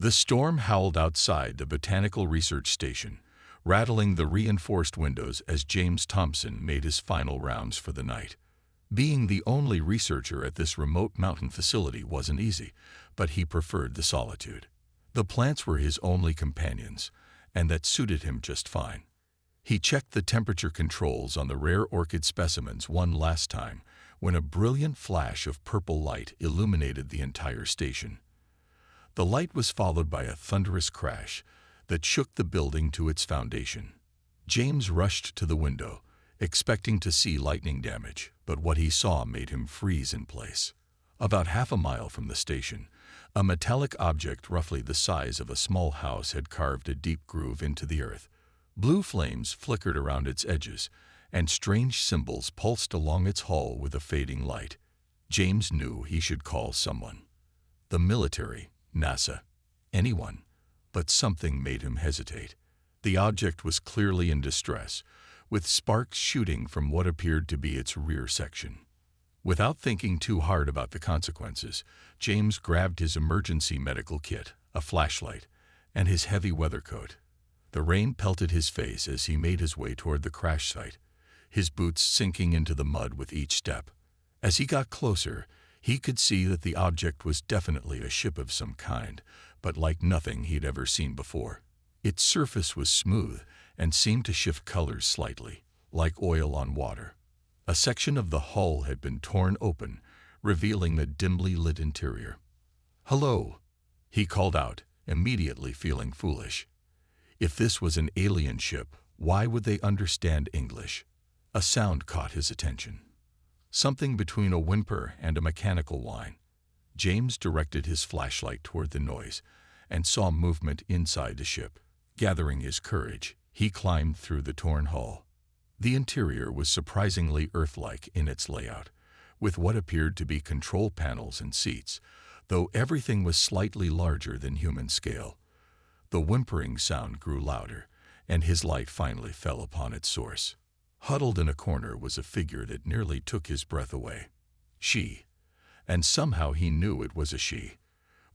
The storm howled outside the Botanical Research Station, rattling the reinforced windows as James Thompson made his final rounds for the night. Being the only researcher at this remote mountain facility wasn't easy, but he preferred the solitude. The plants were his only companions, and that suited him just fine. He checked the temperature controls on the rare orchid specimens one last time when a brilliant flash of purple light illuminated the entire station. The light was followed by a thunderous crash that shook the building to its foundation. James rushed to the window, expecting to see lightning damage, but what he saw made him freeze in place. About half a mile from the station, a metallic object roughly the size of a small house had carved a deep groove into the earth. Blue flames flickered around its edges, and strange symbols pulsed along its hull with a fading light. James knew he should call someone. The military, NASA, anyone. But something made him hesitate. The object was clearly in distress, with sparks shooting from what appeared to be its rear section. Without thinking too hard about the consequences, James grabbed his emergency medical kit, a flashlight, and his heavy weather coat. The rain pelted his face as he made his way toward the crash site, his boots sinking into the mud with each step. As he got closer, he could see that the object was definitely a ship of some kind, but like nothing he'd ever seen before. Its surface was smooth and seemed to shift colors slightly, like oil on water. A section of the hull had been torn open, revealing the dimly lit interior. "Hello," he called out, immediately feeling foolish. If this was an alien ship, why would they understand English? A sound caught his attention. Something between a whimper and a mechanical whine. James directed his flashlight toward the noise and saw movement inside the ship. Gathering his courage, he climbed through the torn hull. The interior was surprisingly Earth-like in its layout, with what appeared to be control panels and seats, though everything was slightly larger than human scale. The whimpering sound grew louder, and his light finally fell upon its source. Huddled in a corner was a figure that nearly took his breath away. She, and somehow he knew it was a she,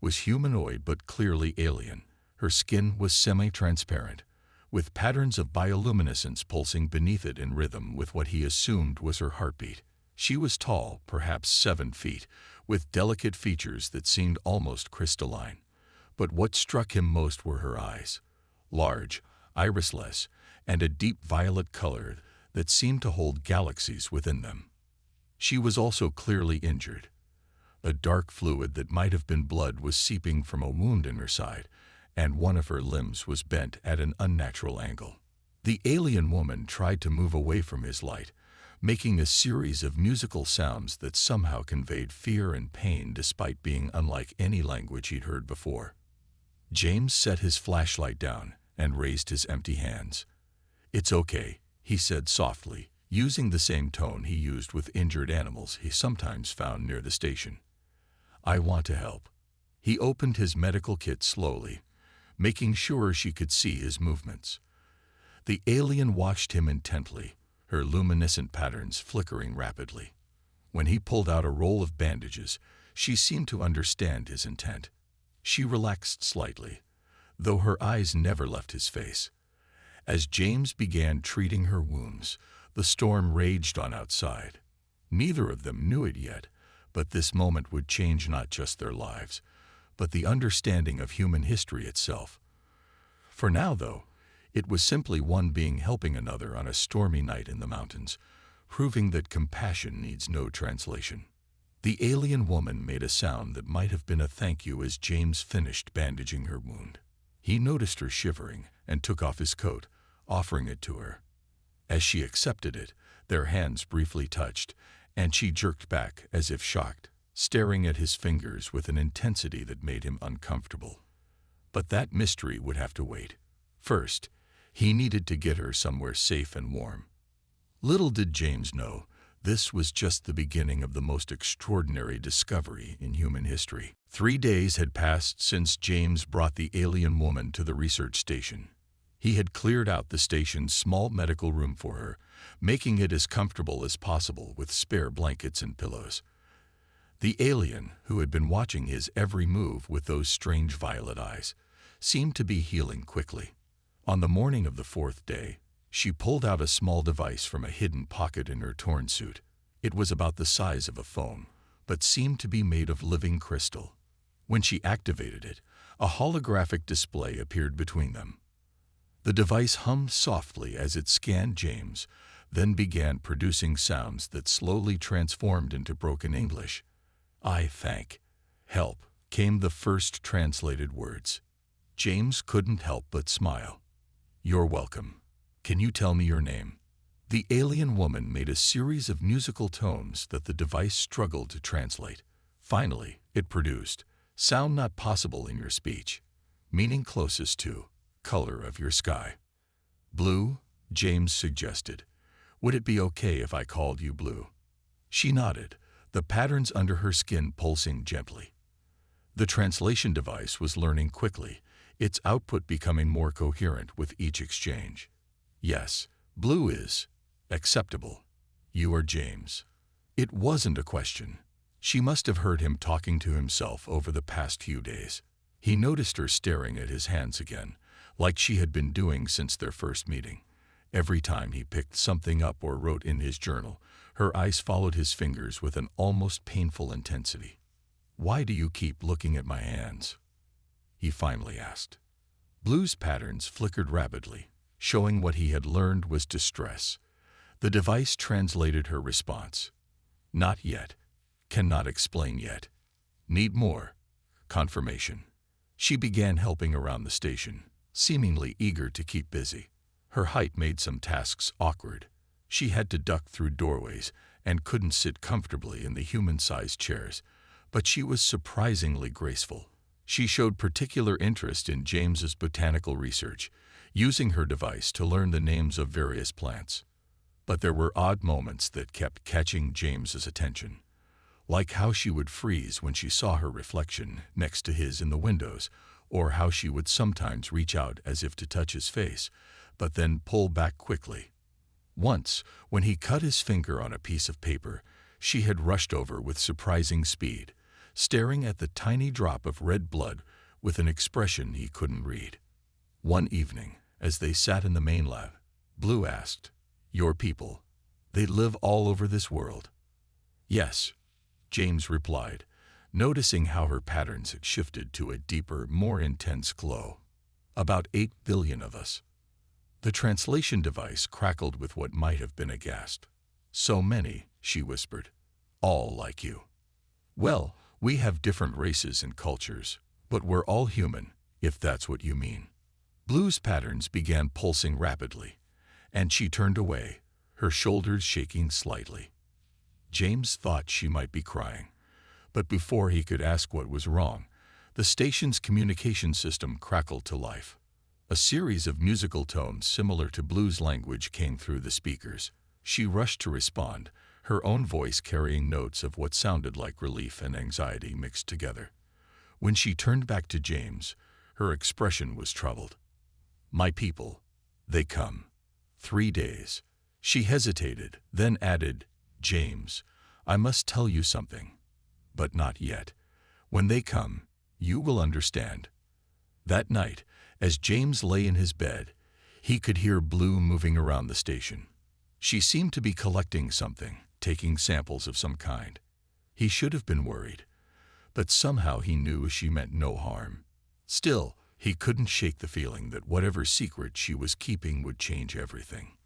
was humanoid but clearly alien. Her skin was semi-transparent, with patterns of bioluminescence pulsing beneath it in rhythm with what he assumed was her heartbeat. She was tall, perhaps 7 feet, with delicate features that seemed almost crystalline. But what struck him most were her eyes, large, irisless, and a deep violet color that seemed to hold galaxies within them. She was also clearly injured. A dark fluid that might have been blood was seeping from a wound in her side, and one of her limbs was bent at an unnatural angle. The alien woman tried to move away from his light, making a series of musical sounds that somehow conveyed fear and pain despite being unlike any language he'd heard before. James set his flashlight down and raised his empty hands. "It's okay," he said softly, using the same tone he used with injured animals he sometimes found near the station. "I want to help." He opened his medical kit slowly, making sure she could see his movements. The alien watched him intently, her luminescent patterns flickering rapidly. When he pulled out a roll of bandages, she seemed to understand his intent. She relaxed slightly, though her eyes never left his face. As James began treating her wounds, the storm raged on outside. Neither of them knew it yet, but this moment would change not just their lives, but the understanding of human history itself. For now, though, it was simply one being helping another on a stormy night in the mountains, proving that compassion needs no translation. The alien woman made a sound that might have been a thank you as James finished bandaging her wound. He noticed her shivering and took off his coat, offering it to her. As she accepted it, their hands briefly touched, and she jerked back as if shocked, staring at his fingers with an intensity that made him uncomfortable. But that mystery would have to wait. First, he needed to get her somewhere safe and warm. Little did James know, this was just the beginning of the most extraordinary discovery in human history. 3 days had passed since James brought the alien woman to the research station. He had cleared out the station's small medical room for her, making it as comfortable as possible with spare blankets and pillows. The alien, who had been watching his every move with those strange violet eyes, seemed to be healing quickly. On the morning of the fourth day, she pulled out a small device from a hidden pocket in her torn suit. It was about the size of a phone, but seemed to be made of living crystal. When she activated it, a holographic display appeared between them. The device hummed softly as it scanned James, then began producing sounds that slowly transformed into broken English. "I thank. Help," came the first translated words. James couldn't help but smile. "You're welcome. Can you tell me your name?" The alien woman made a series of musical tones that the device struggled to translate. Finally, it produced, "Sound not possible in your speech," meaning closest to, "color of your sky." "Blue," James suggested. "Would it be okay if I called you Blue?" She nodded, the patterns under her skin pulsing gently. The translation device was learning quickly, its output becoming more coherent with each exchange. "Yes, Blue is acceptable. You are James." It wasn't a question. She must have heard him talking to himself over the past few days. He noticed her staring at his hands again, like she had been doing since their first meeting. Every time he picked something up or wrote in his journal, her eyes followed his fingers with an almost painful intensity. "Why do you keep looking at my hands?" he finally asked. Blue's patterns flickered rapidly, showing what he had learned was distress. The device translated her response. "Not yet. Cannot explain yet. Need more confirmation." She began helping around the station, seemingly eager to keep busy. Her height made some tasks awkward. She had to duck through doorways and couldn't sit comfortably in the human-sized chairs, but she was surprisingly graceful. She showed particular interest in James's botanical research, using her device to learn the names of various plants. But there were odd moments that kept catching James's attention, like how she would freeze when she saw her reflection next to his in the windows, or how she would sometimes reach out as if to touch his face, but then pull back quickly. Once, when he cut his finger on a piece of paper, she had rushed over with surprising speed, staring at the tiny drop of red blood with an expression he couldn't read. One evening, as they sat in the main lab, Blue asked, "Your people, they live all over this world?" "Yes," James replied, noticing how her patterns had shifted to a deeper, more intense glow. "About 8 billion of us." The translation device crackled with what might have been a gasp. "So many," she whispered. "All like you." "Well, we have different races and cultures, but we're all human, if that's what you mean." Blue's patterns began pulsing rapidly, and she turned away, her shoulders shaking slightly. James thought she might be crying, but before he could ask what was wrong, the station's communication system crackled to life. A series of musical tones similar to Blue's language came through the speakers. She rushed to respond, her own voice carrying notes of what sounded like relief and anxiety mixed together. When she turned back to James, her expression was troubled. "My people, they come. 3 days." She hesitated, then added, "James, I must tell you something. But not yet. When they come, you will understand." That night, as James lay in his bed, he could hear Blue moving around the station. She seemed to be collecting something, taking samples of some kind. He should have been worried, but somehow he knew she meant no harm. Still, he couldn't shake the feeling that whatever secret she was keeping would change everything.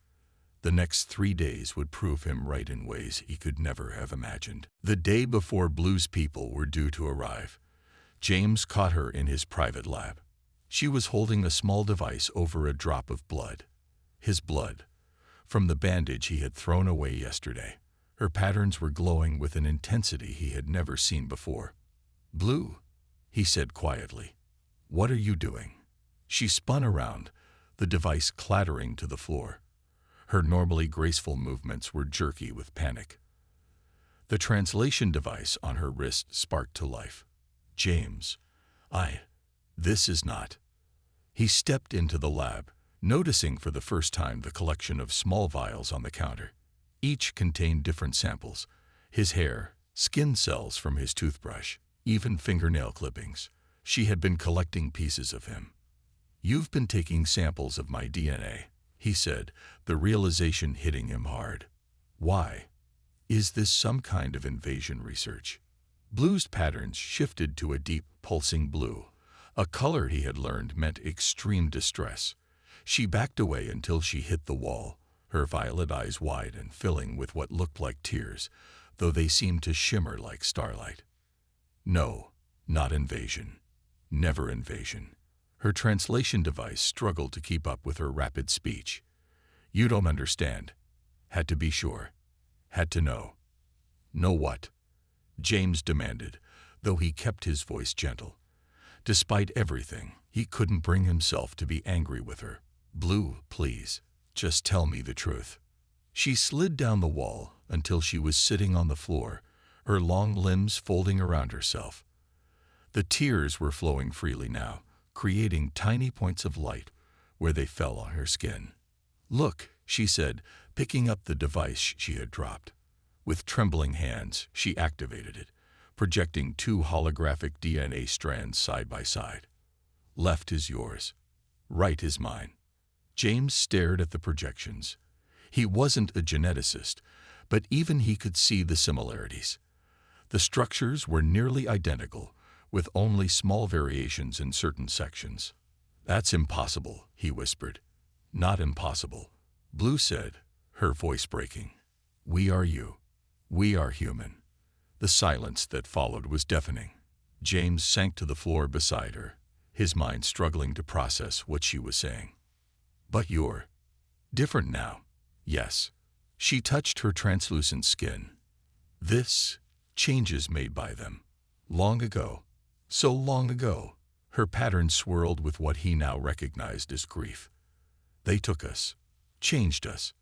The next 3 days would prove him right in ways he could never have imagined. The day before Blue's people were due to arrive, James caught her in his private lab. She was holding a small device over a drop of blood. His blood, from the bandage he had thrown away yesterday. Her patterns were glowing with an intensity he had never seen before. "Blue," he said quietly, "what are you doing?" She spun around, the device clattering to the floor. Her normally graceful movements were jerky with panic. The translation device on her wrist sparked to life. "James, this is not." He stepped into the lab, noticing for the first time the collection of small vials on the counter. Each contained different samples. His hair, skin cells from his toothbrush, even fingernail clippings. She had been collecting pieces of him. "You've been taking samples of my DNA," he said, the realization hitting him hard. "Why? Is this some kind of invasion research?" Blue's patterns shifted to a deep, pulsing blue, a color he had learned meant extreme distress. She backed away until she hit the wall, her violet eyes wide and filling with what looked like tears, though they seemed to shimmer like starlight. "No, not invasion. Never invasion." Her translation device struggled to keep up with her rapid speech. "You don't understand. Had to be sure. Had to know." "Know what?" James demanded, though he kept his voice gentle. Despite everything, he couldn't bring himself to be angry with her. "Blue, please, just tell me the truth." She slid down the wall until she was sitting on the floor, her long limbs folding around herself. The tears were flowing freely now, creating tiny points of light where they fell on her skin. "Look," she said, picking up the device she had dropped. With trembling hands, she activated it, projecting two holographic DNA strands side by side. "Left is yours. Right is mine." James stared at the projections. He wasn't a geneticist, but even he could see the similarities. The structures were nearly identical, with only small variations in certain sections. "That's impossible," he whispered. "Not impossible," Blue said, her voice breaking. "We are you. We are human." The silence that followed was deafening. James sank to the floor beside her, his mind struggling to process what she was saying. "But you're different now." "Yes." She touched her translucent skin. "This changes made by them. Long ago. So long ago." Her pattern swirled with what he now recognized as grief. "They took us. Changed us.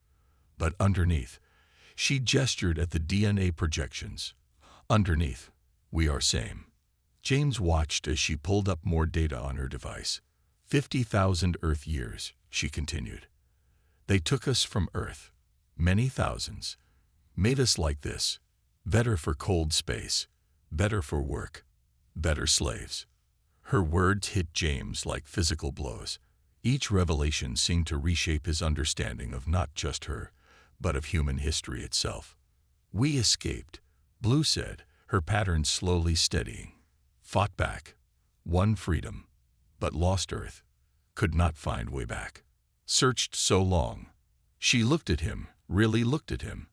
But underneath," she gestured at the DNA projections. "Underneath, we are same." James watched as she pulled up more data on her device. 50,000 Earth years, she continued. "They took us from Earth. Many thousands. Made us like this. Better for cold space. Better for work. Better slaves." Her words hit James like physical blows. Each revelation seemed to reshape his understanding of not just her, but of human history itself. "We escaped," Blue said, her pattern slowly steadying. "Fought back. Won freedom. But lost Earth. Could not find way back. Searched so long." She looked at him, really looked at him,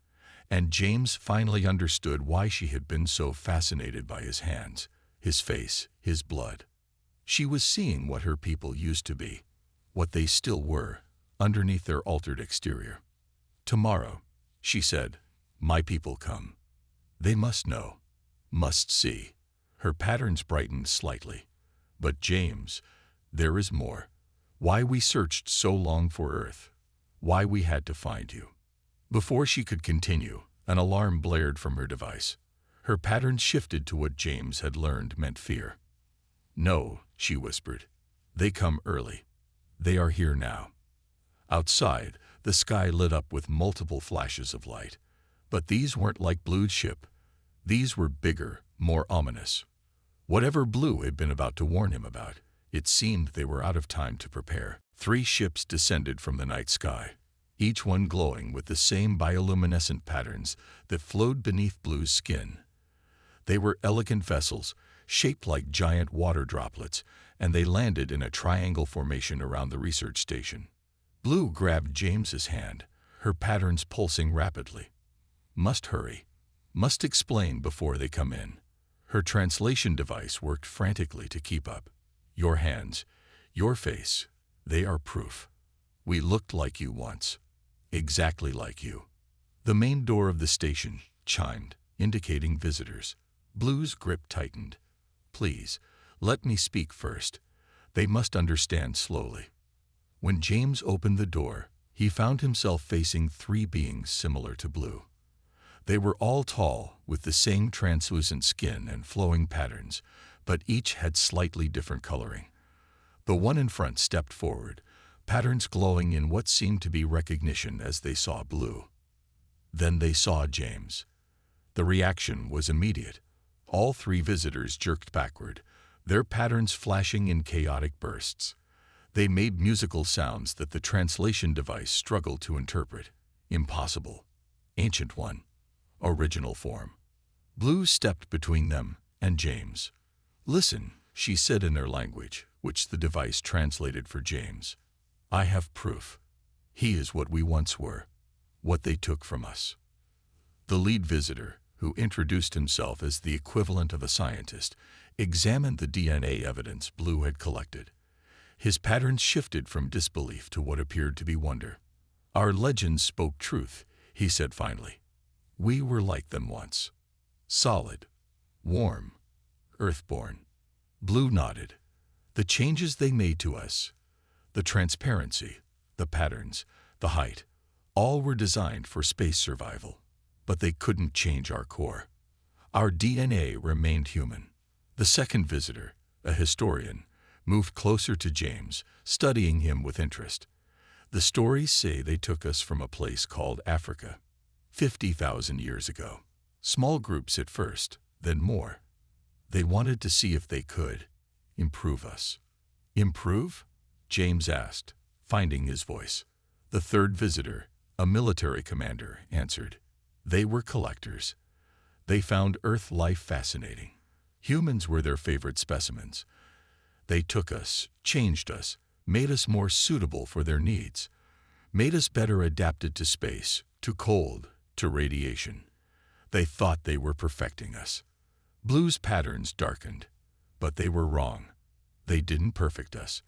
and James finally understood why she had been so fascinated by his hands, his face, his blood. She was seeing what her people used to be, what they still were, underneath their altered exterior. "Tomorrow," she said, "my people come. They must know, must see." Her patterns brightened slightly. "But James, there is more. Why we searched so long for Earth. Why we had to find you." Before she could continue, an alarm blared from her device. Her patterns shifted to what James had learned meant fear. "No," she whispered. "They come early. They are here now." Outside, the sky lit up with multiple flashes of light. But these weren't like Blue's ship. These were bigger, more ominous. Whatever Blue had been about to warn him about, it seemed they were out of time to prepare. 3 ships descended from the night sky, each one glowing with the same bioluminescent patterns that flowed beneath Blue's skin. They were elegant vessels, shaped like giant water droplets, and they landed in a triangle formation around the research station. Blue grabbed James's hand, her patterns pulsing rapidly. "Must hurry. Must explain before they come in." Her translation device worked frantically to keep up. "Your hands, your face, they are proof. We looked like you once. Exactly like you." The main door of the station chimed, indicating visitors. Blue's grip tightened. "Please, let me speak first. They must understand slowly." When James opened the door, he found himself facing 3 beings similar to Blue. They were all tall, with the same translucent skin and flowing patterns, but each had slightly different coloring. The one in front stepped forward, patterns glowing in what seemed to be recognition as they saw Blue. Then they saw James. The reaction was immediate. All three visitors jerked backward, their patterns flashing in chaotic bursts. They made musical sounds that the translation device struggled to interpret. Impossible. Ancient One. Original form. Blue stepped between them and James. "Listen," she said in their language, which the device translated for James. "I have proof. He is what we once were, what they took from us." The lead visitor, who introduced himself as the equivalent of a scientist, examined the DNA evidence Blue had collected. His patterns shifted from disbelief to what appeared to be wonder. "Our legends spoke truth," he said finally. "We were like them once. Solid, warm, earthborn." Blue nodded. "The changes they made to us, the transparency, the patterns, the height, all were designed for space survival. But they couldn't change our core. Our DNA remained human." The second visitor, a historian, moved closer to James, studying him with interest. "The stories say they took us from a place called Africa, 50,000 years ago. Small groups at first, then more. They wanted to see if they could improve us." "Improve?" James asked, finding his voice. The third visitor, a military commander, answered. "They were collectors. They found Earth life fascinating. Humans were their favorite specimens. They took us, changed us, made us more suitable for their needs, made us better adapted to space, to cold, to radiation. They thought they were perfecting us." Blue's patterns darkened, but they were wrong. They didn't perfect us.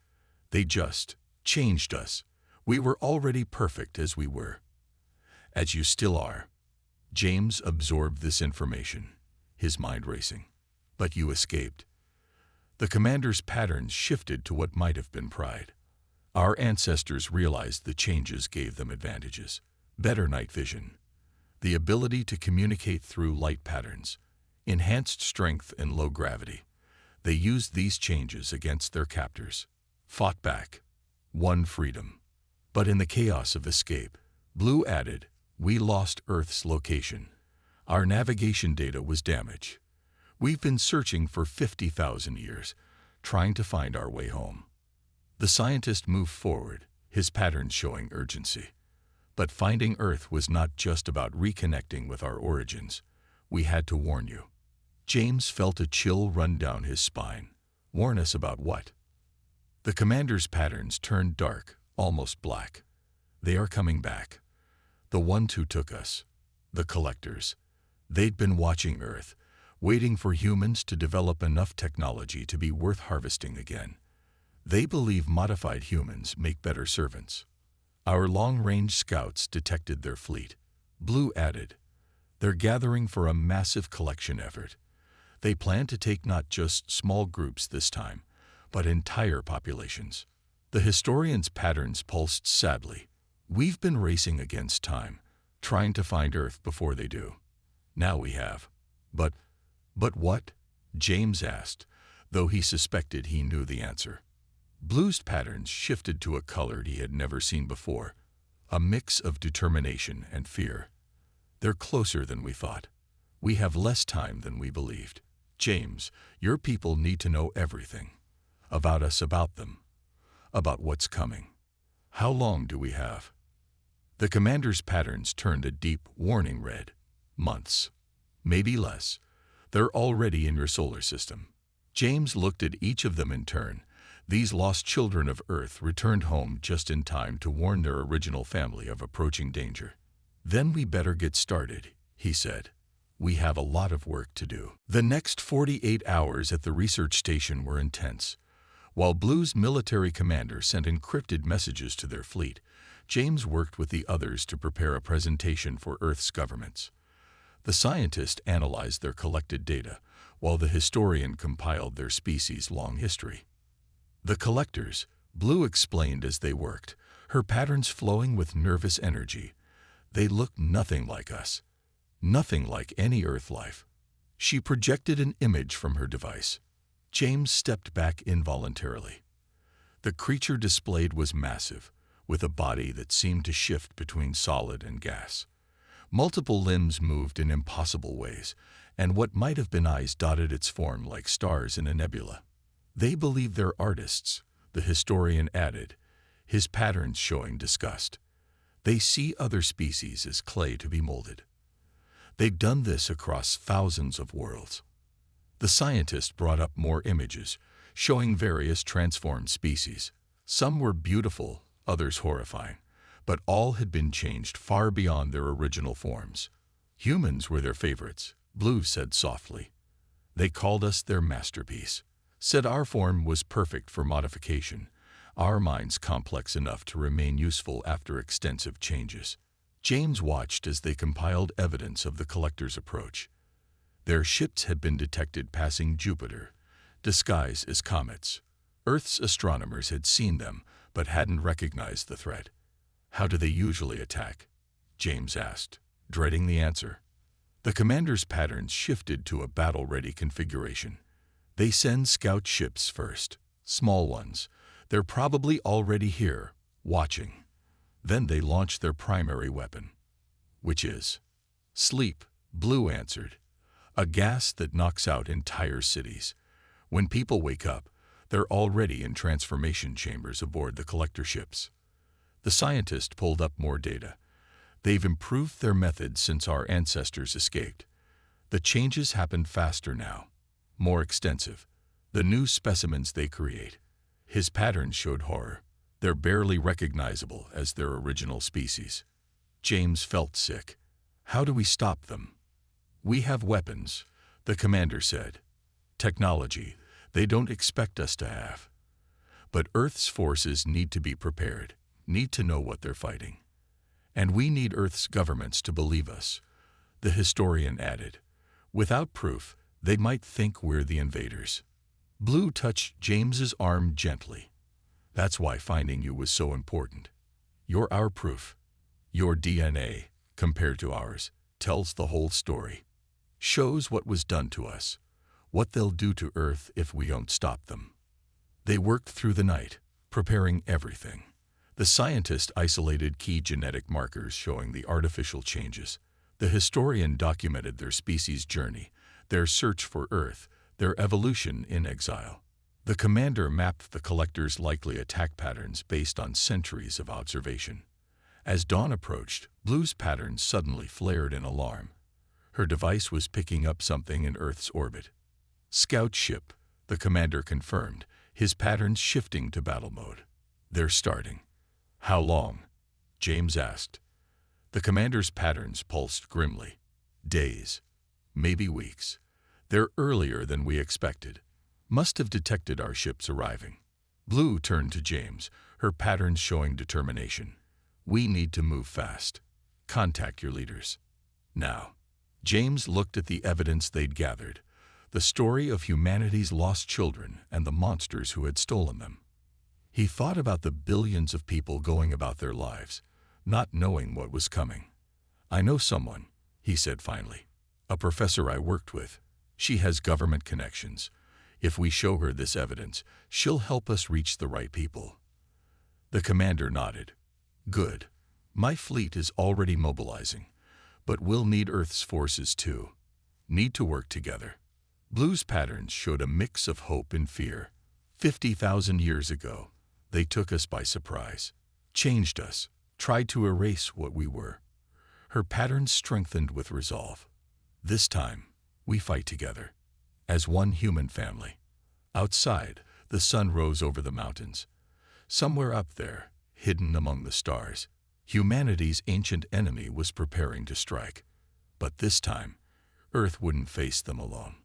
They just changed us. We were already perfect as we were. As you still are. James absorbed this information, his mind racing. "But you escaped." The commander's patterns shifted to what might have been pride. "Our ancestors realized the changes gave them advantages. Better night vision, the ability to communicate through light patterns, enhanced strength and low gravity. They used these changes against their captors, fought back, won freedom. But in the chaos of escape," Blue added, "we lost Earth's location. Our navigation data was damaged. We've been searching for 50,000 years, trying to find our way home." The scientist moved forward, his patterns showing urgency. "But finding Earth was not just about reconnecting with our origins. We had to warn you." James felt a chill run down his spine. "Warn us about what?" The commander's patterns turned dark, almost black. "They are coming back. The ones who took us. The collectors. They'd been watching Earth, waiting for humans to develop enough technology to be worth harvesting again. They believe modified humans make better servants. Our long-range scouts detected their fleet." Blue added, "They're gathering for a massive collection effort. They plan to take not just small groups this time, but entire populations." The historian's patterns pulsed sadly. "We've been racing against time, trying to find Earth before they do. Now we have." But what?" James asked, though he suspected he knew the answer. Blue's patterns shifted to a color he had never seen before, a mix of determination and fear. "They're closer than we thought. We have less time than we believed. James, your people need to know everything. About us, about them. About what's coming. How long do we have?" The commander's patterns turned a deep, warning red. "Months. Maybe less. They're already in your solar system." James looked at each of them in turn. These lost children of Earth returned home just in time to warn their original family of approaching danger. "Then we better get started," he said. "We have a lot of work to do." The next 48 hours at the research station were intense. While Blue's military commander sent encrypted messages to their fleet, James worked with the others to prepare a presentation for Earth's governments. The scientist analyzed their collected data, while the historian compiled their species' long history. "The collectors," Blue explained as they worked, her patterns flowing with nervous energy. "They look nothing like us. Nothing like any Earth life." She projected an image from her device. James stepped back involuntarily. The creature displayed was massive, with a body that seemed to shift between solid and gas. Multiple limbs moved in impossible ways, and what might have been eyes dotted its form like stars in a nebula. They believe they're artists, the historian added, his patterns showing disgust. They see other species as clay to be molded. They've done this across thousands of worlds. The scientist brought up more images, showing various transformed species. Some were beautiful, others horrifying, but all had been changed far beyond their original forms. Humans were their favorites, Blue said softly. They called us their masterpiece. Said our form was perfect for modification, our minds complex enough to remain useful after extensive changes. James watched as they compiled evidence of the collector's approach. Their ships had been detected passing Jupiter, disguised as comets. Earth's astronomers had seen them, but hadn't recognized the threat. How do they usually attack? James asked, dreading the answer. The commander's patterns shifted to a battle-ready configuration. They send scout ships first, small ones. They're probably already here, watching. Then they launch their primary weapon. Which is? Sleep, Blue answered. A gas that knocks out entire cities. When people wake up, they're already in transformation chambers aboard the collector ships. The scientist pulled up more data. They've improved their methods since our ancestors escaped. The changes happen faster now, more extensive. The new specimens they create. His patterns showed horror. They're barely recognizable as their original species. James felt sick. How do we stop them? We have weapons, the commander said. Technology they don't expect us to have. But Earth's forces need to be prepared, need to know what they're fighting. And we need Earth's governments to believe us, the historian added. Without proof, they might think we're the invaders. Blue touched James's arm gently. That's why finding you was so important. You're our proof. Your DNA, compared to ours, tells the whole story. Shows what was done to us, what they'll do to Earth if we don't stop them. They worked through the night, preparing everything. The scientist isolated key genetic markers showing the artificial changes. The historian documented their species' journey, their search for Earth, their evolution in exile. The commander mapped the collector's likely attack patterns based on centuries of observation. As dawn approached, Blue's patterns suddenly flared in alarm. Her device was picking up something in Earth's orbit. Scout ship, the commander confirmed, his patterns shifting to battle mode. They're starting. How long? James asked. The commander's patterns pulsed grimly. Days, maybe weeks. They're earlier than we expected. Must have detected our ships arriving. Blue turned to James, her patterns showing determination. We need to move fast. Contact your leaders. Now. James looked at the evidence they'd gathered, the story of humanity's lost children and the monsters who had stolen them. He thought about the billions of people going about their lives, not knowing what was coming. I know someone, he said finally. A professor I worked with. She has government connections. If we show her this evidence, she'll help us reach the right people. The commander nodded. Good. My fleet is already mobilizing, but we'll need Earth's forces too. Need to work together. Blue's patterns showed a mix of hope and fear. 50,000 years ago, they took us by surprise, changed us, tried to erase what we were. Her patterns strengthened with resolve. This time, we fight together, as one human family. Outside, the sun rose over the mountains. Somewhere up there, hidden among the stars, humanity's ancient enemy was preparing to strike. But this time, Earth wouldn't face them alone.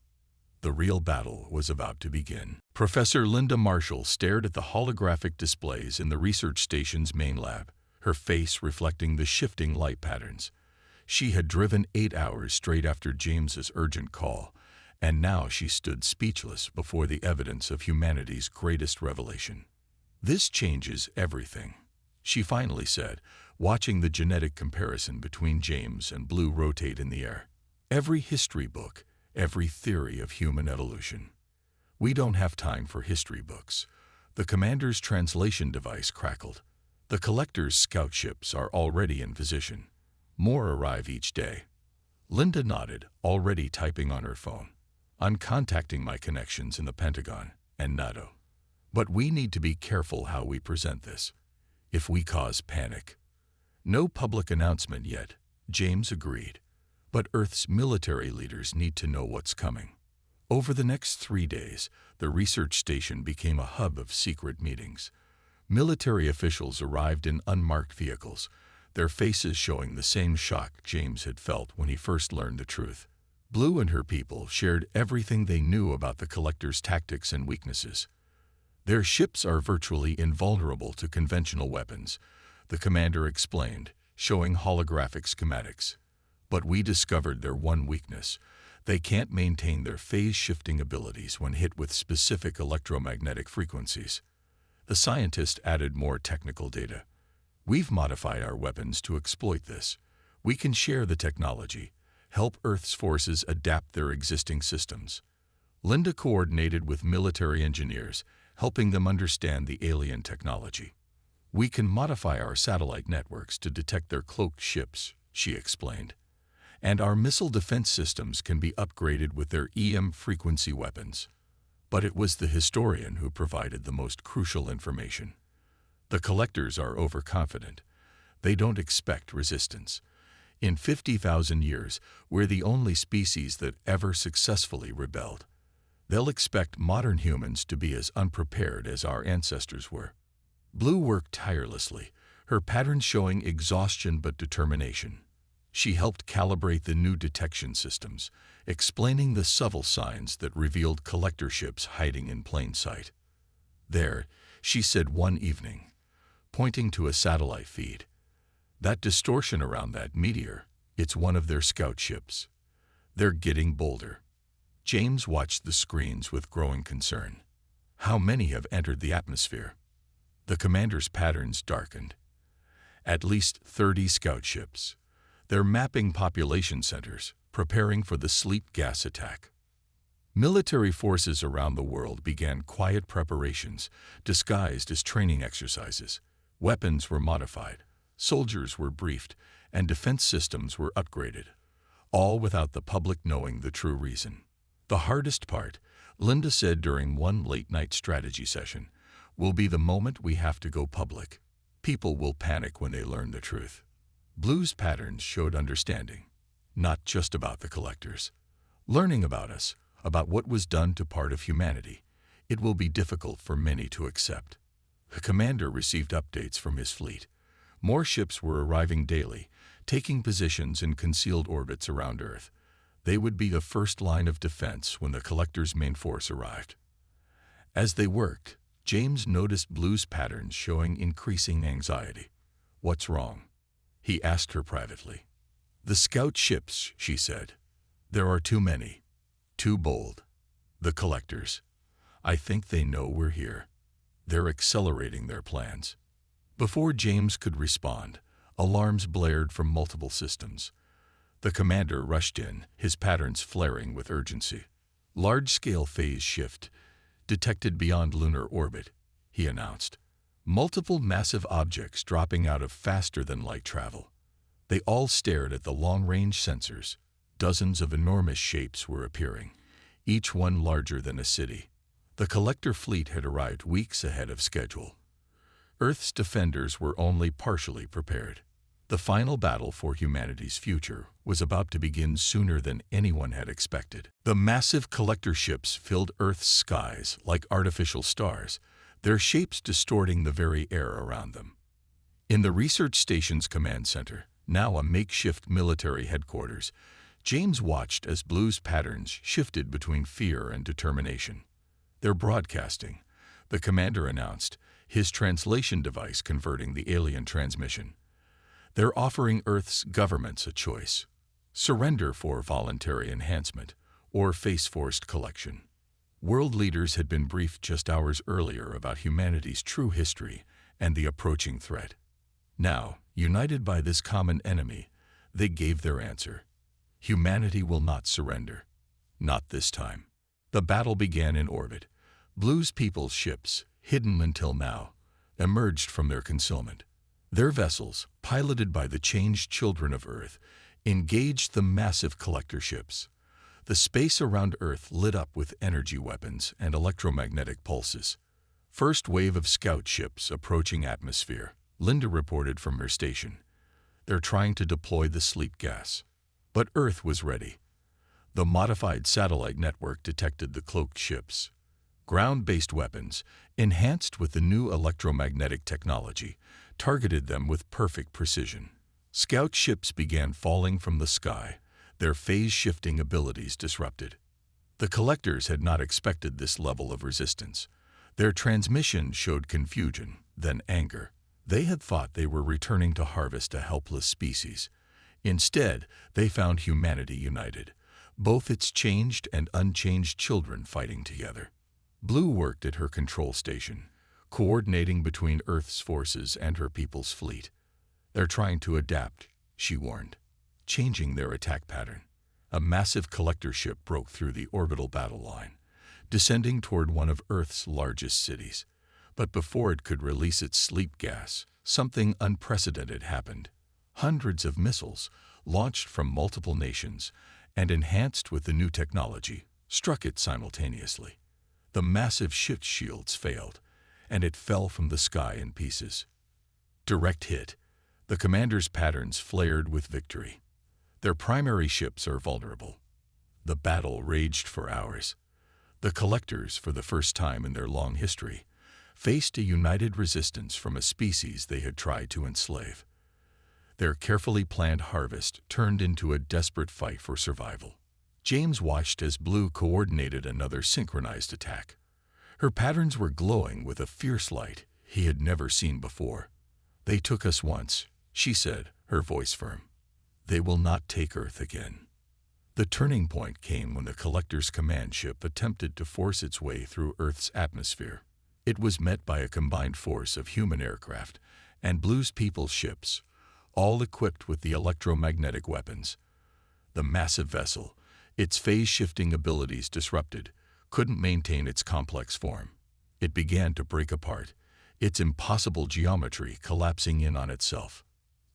The real battle was about to begin. Professor Linda Marshall stared at the holographic displays in the research station's main lab, her face reflecting the shifting light patterns. She had driven 8 hours straight after James's urgent call, and now she stood speechless before the evidence of humanity's greatest revelation. This changes everything, she finally said, watching the genetic comparison between James and Blue rotate in the air. Every history book, every theory of human evolution. We don't have time for history books. The commander's translation device crackled. The collector's scout ships are already in position. More arrive each day. Linda nodded, already typing on her phone. I'm contacting my connections in the Pentagon and NATO. But we need to be careful how we present this. If we cause panic. No public announcement yet, James agreed. But Earth's military leaders need to know what's coming. Over the next 3 days, the research station became a hub of secret meetings. Military officials arrived in unmarked vehicles, their faces showing the same shock James had felt when he first learned the truth. Blue and her people shared everything they knew about the Collector's tactics and weaknesses. Their ships are virtually invulnerable to conventional weapons, the commander explained, showing holographic schematics. But we discovered their one weakness. They can't maintain their phase-shifting abilities when hit with specific electromagnetic frequencies. The scientist added more technical data. We've modified our weapons to exploit this. We can share the technology, help Earth's forces adapt their existing systems. Linda coordinated with military engineers, helping them understand the alien technology. We can modify our satellite networks to detect their cloaked ships, she explained. And our missile defense systems can be upgraded with their EM frequency weapons. But it was the historian who provided the most crucial information. The Collectors are overconfident. They don't expect resistance. In 50,000 years, we're the only species that ever successfully rebelled. They'll expect modern humans to be as unprepared as our ancestors were. Blue worked tirelessly, her patterns showing exhaustion but determination. She helped calibrate the new detection systems, explaining the subtle signs that revealed Collector ships hiding in plain sight. There, she said one evening, pointing to a satellite feed. That distortion around that meteor, it's one of their scout ships. They're getting bolder. James watched the screens with growing concern. How many have entered the atmosphere? The commander's patterns darkened. At least 30 scout ships. They're mapping population centers, preparing for the sleep gas attack. Military forces around the world began quiet preparations, disguised as training exercises. Weapons were modified, soldiers were briefed, and defense systems were upgraded, all without the public knowing the true reason. The hardest part, Linda said during one late-night strategy session, will be the moment we have to go public. People will panic when they learn the truth. Blue's patterns showed understanding, not just about the Collectors. Learning about us, about what was done to part of humanity, it will be difficult for many to accept. The commander received updates from his fleet. More ships were arriving daily, taking positions in concealed orbits around Earth. They would be the first line of defense when the Collector's main force arrived. As they worked, James noticed Blue's patterns showing increasing anxiety. What's wrong? He asked her privately. The scout ships, she said. There are too many. Too bold. The Collectors. I think they know we're here. They're accelerating their plans. Before James could respond, alarms blared from multiple systems. The commander rushed in, his patterns flaring with urgency. Large-scale phase shift, detected beyond lunar orbit, he announced. Multiple massive objects dropping out of faster-than-light travel. They all stared at the long-range sensors. Dozens of enormous shapes were appearing, each one larger than a city. The Collector fleet had arrived weeks ahead of schedule. Earth's defenders were only partially prepared. The final battle for humanity's future was about to begin sooner than anyone had expected. The massive Collector ships filled Earth's skies like artificial stars, their shapes distorting the very air around them. In the research station's command center, now a makeshift military headquarters, James watched as Blue's patterns shifted between fear and determination. They're broadcasting, the commander announced, his translation device converting the alien transmission. They're offering Earth's governments a choice: surrender for voluntary enhancement or face forced collection. World leaders had been briefed just hours earlier about humanity's true history and the approaching threat. Now, united by this common enemy, they gave their answer. Humanity will not surrender. Not this time. The battle began in orbit. Blue's people's ships, hidden until now, emerged from their concealment. Their vessels, piloted by the changed children of Earth, engaged the massive collector ships. The space around Earth lit up with energy weapons and electromagnetic pulses. First wave of scout ships approaching atmosphere, Linda reported from her station. They're trying to deploy the sleep gas. But Earth was ready. The modified satellite network detected the cloaked ships. Ground-based weapons, enhanced with the new electromagnetic technology, targeted them with perfect precision. Scout ships began falling from the sky, their phase-shifting abilities disrupted. The collectors had not expected this level of resistance. Their transmission showed confusion, then anger. They had thought they were returning to harvest a helpless species. Instead, they found humanity united, both its changed and unchanged children fighting together. Blue worked at her control station, coordinating between Earth's forces and her people's fleet. They're trying to adapt, she warned, changing their attack pattern. A massive collector ship broke through the orbital battle line, descending toward one of Earth's largest cities. But before it could release its sleep gas, something unprecedented happened. Hundreds of missiles, launched from multiple nations and enhanced with the new technology, struck it simultaneously. The massive ship's shields failed, and it fell from the sky in pieces. Direct hit. The commander's patterns flared with victory. Their primary ships are vulnerable. The battle raged for hours. The collectors, for the first time in their long history, faced a united resistance from a species they had tried to enslave. Their carefully planned harvest turned into a desperate fight for survival. James watched as Blue coordinated another synchronized attack. Her patterns were glowing with a fierce light he had never seen before. "They took us once," she said, her voice firm. "They will not take Earth again." The turning point came when the Collector's command ship attempted to force its way through Earth's atmosphere. It was met by a combined force of human aircraft and Blue's people's ships, all equipped with the electromagnetic weapons. The massive vessel, its phase-shifting abilities disrupted, couldn't maintain its complex form. It began to break apart, its impossible geometry collapsing in on itself.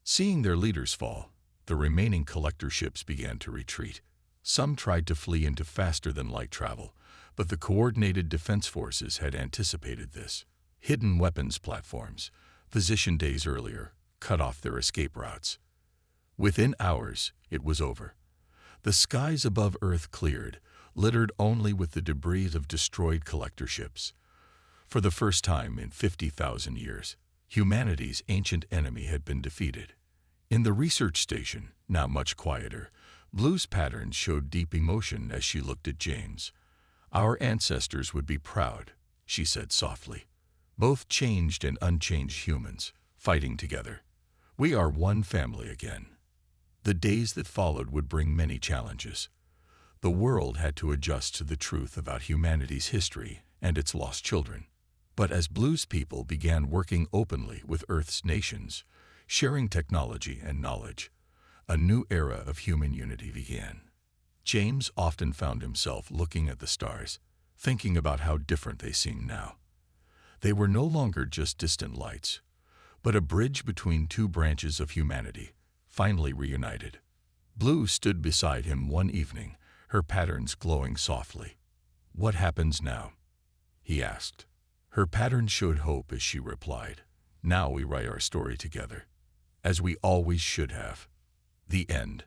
Seeing their leaders fall, the remaining collector ships began to retreat. Some tried to flee into faster-than-light travel, but the coordinated defense forces had anticipated this. Hidden weapons platforms, positioned days earlier, cut off their escape routes. Within hours, it was over. The skies above Earth cleared, littered only with the debris of destroyed collector ships. For the first time in 50,000 years, humanity's ancient enemy had been defeated. In the research station, now much quieter, Blue's patterns showed deep emotion as she looked at James. "Our ancestors would be proud," she said softly. "Both changed and unchanged humans, fighting together. We are one family again." The days that followed would bring many challenges. The world had to adjust to the truth about humanity's history and its lost children. But as Blue's people began working openly with Earth's nations, sharing technology and knowledge, a new era of human unity began. James often found himself looking at the stars, thinking about how different they seemed now. They were no longer just distant lights, but a bridge between two branches of humanity, finally reunited. Blue stood beside him one evening, her patterns glowing softly. "What happens now?" he asked. Her patterns showed hope as she replied, "Now we write our story together, as we always should have." The end.